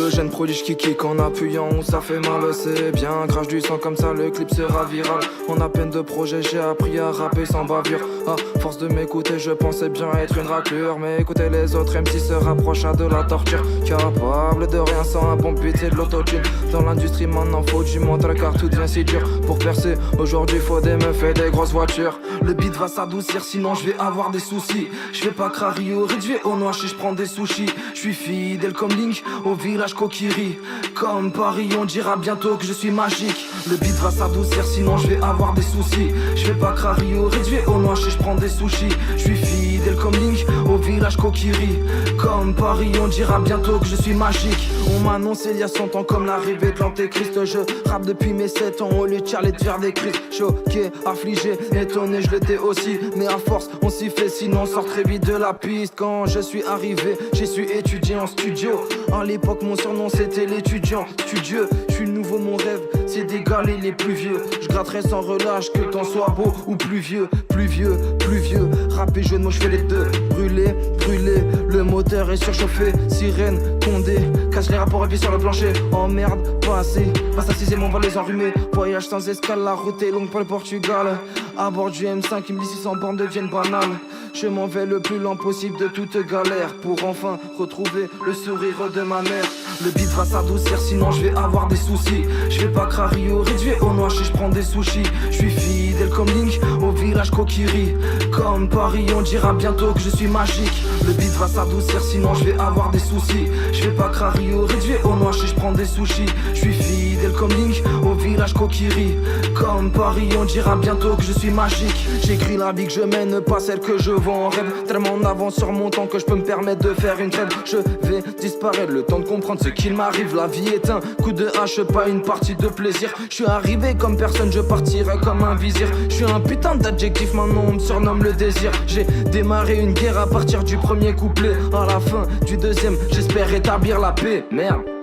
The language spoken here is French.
le jeune prodige qui kick en appuyant où ça fait mal, c'est bien. Crache du sang comme ça, le clip sera viral. En à peine de projet, j'ai appris à rapper sans bavure. À force de m'écouter, je pensais bien être une raclure. Mais écouter les autres MC se rapproche à de la torture. Capable de rien sans un bon beat et de l'autotune. Dans l'industrie maintenant faut du mental car tout devient si dur. Pour percer, aujourd'hui faut des meufs et des grosses voitures. Le beat va s'adoucir sinon je vais avoir des soucis. Je vais pas crari au réduit au noix si je prends des sushis. Je suis fidèle comme Link au village Kokiri. Comme Paris on dira bientôt que je suis magique. Le beat va s'adoucir sinon je vais avoir des soucis. Je vais pas crari au réduit au noix si je prends des sushis. Je suis fidèle comme Link au village Kokiri. Comme Paris on dira bientôt que je suis magique. On m'a annoncé il y a 100 ans comme l'arrivée de l'antéchrist. Je rappe depuis mes 7 ans au lieu de Charlie de faire des cris. Choqué, affligé, étonné je l'étais aussi. Mais à force on s'y fait sinon on sort très vite de la piste. Quand je suis arrivé j'ai su étudier en studio. À l'époque mon surnom c'était l'étudiant studieux. Je suis nouveau mon rêve c'est d'égaler les plus vieux. Je gratterai sans relâche que le temps soit beau ou plus vieux. Plus vieux, plus vieux. Rap et jeu de mots je fais les deux. Brûlé, brûlé, le moteur est surchauffé. Sirène, Condé, cache les rapports et puis sur le plancher. Oh merde, pas assez, passe à 6ème on va les enrhumer. Voyage sans escale, la route est longue pour le Portugal. À bord du M5 il me dit 600 bornes deviennent banales. Je m'en vais le plus lent possible de toute galère pour enfin retrouver le sourire de ma mère. Le beat va s'adoucir sinon je vais avoir des soucis. Je vais pas crari au réduit au noix si je prends des sushis. Je suis fidèle comme Link au village Kokiri. Comme Paris on dira bientôt que je suis magique. Le beat va s'adoucir sinon je vais avoir des soucis. Je vais pas crari au réduit au noix si je prends des sushis. Je suis fidèle comme Link au village Kokiri. Comme Paris on dira bientôt que je suis magique. J'écris la vie que je mène pas celle que je vends en rêve. Tellement en avance sur mon temps que je peux me permettre de faire une trêve. Je vais disparaître le temps de comprendre ce qu'il m'arrive. La vie est un coup de hache pas une partie de plaisir. Je suis arrivé comme personne je partirai comme un vizir. Je suis un putain d'adjectif maintenant on me surnomme le désir. J'ai démarré une guerre à partir du premier couplet. À la fin du deuxième j'espère rétablir la paix. Merde.